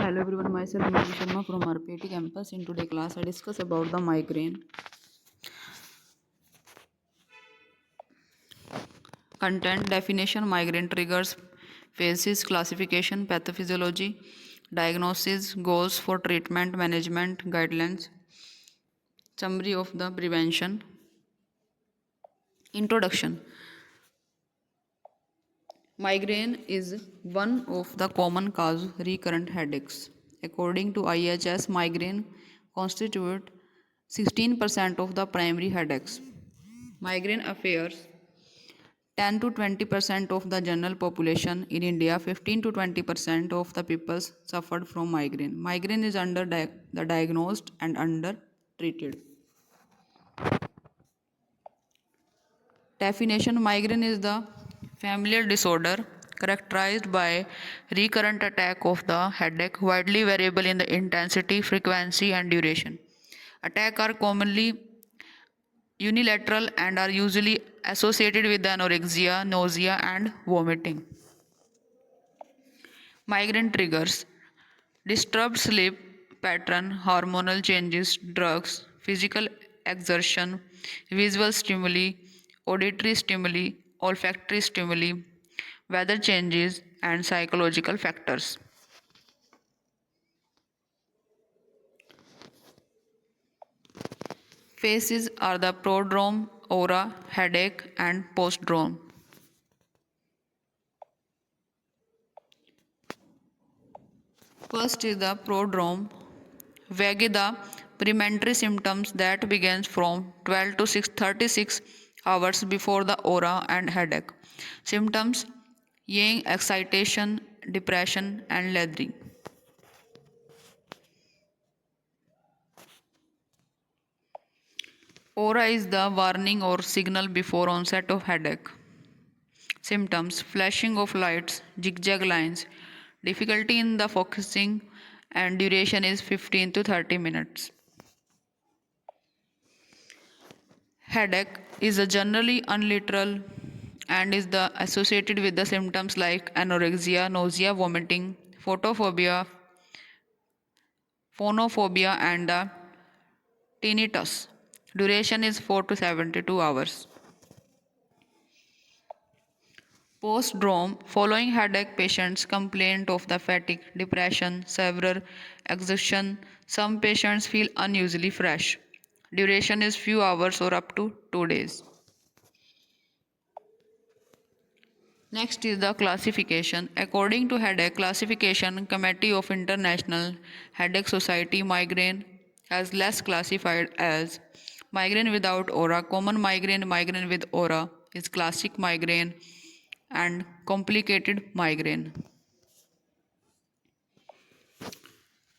Hello everyone, myself Himani Sharma from RPIIT campus. In today's class, I discuss about the migraine. Content, definition, migraine triggers, phases, classification, pathophysiology, diagnosis, goals for treatment, management, guidelines, summary of the prevention. Introduction. Migraine is one of the common cause recurrent headaches. According to IHS, migraine constitute 16% of the primary headaches. Migraine affairs 10 to 20% of the general population in India, 15 to 20% of the people suffered from migraine. Migraine is the diagnosed and under treated. Definition. Migraine is the familiar disorder characterized by recurrent attack of the headache, widely variable in the intensity, frequency, and duration. Attacks are commonly unilateral and are usually associated with anorexia, nausea, and vomiting. Migraine triggers disturbed sleep pattern, hormonal changes, drugs, physical exertion, visual stimuli, auditory stimuli, olfactory stimuli, weather changes, and psychological factors. Phases are the prodrome, aura, headache, and postdrome. First is the prodrome, where the premonitory symptoms that begins from 12 to 36 hours before the aura and headache. Symptoms: yang, excitation, depression, and lethargy. Aura is the warning or signal before onset of headache. Symptoms: flashing of lights, zigzag lines, difficulty in the focusing, and duration is 15 to 30 minutes. Headache is a generally unilateral and is associated with the symptoms like anorexia, nausea, vomiting, phonophobia, and the tinnitus. Duration is 4 to 72 hours. Postdrome. Following headache, patients complain of the fatigue, depression, severe exhaustion. Some patients feel unusually fresh. Duration is few hours or up to 2 days. Next is the classification. According to Headache Classification Committee of International Headache Society, migraine has less classified as migraine without aura, common migraine, migraine with aura is classic migraine, and complicated migraine.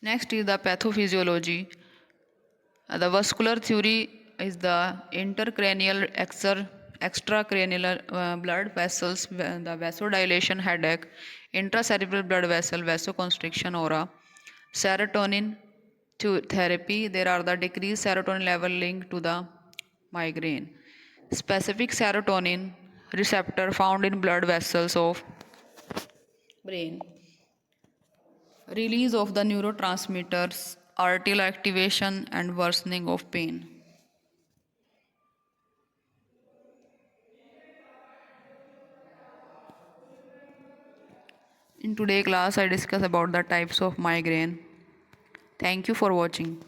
Next is the pathophysiology. The vascular theory is the intercranial extracranial blood vessels, the vasodilation, headache, intracerebral blood vessel, vasoconstriction, aura, serotonin therapy. There are the decreased serotonin level linked to the migraine. Specific serotonin receptor found in blood vessels of brain. Release of the neurotransmitters, arterial activation, and worsening of pain. In today's class, I discuss about the types of migraine. Thank you for watching.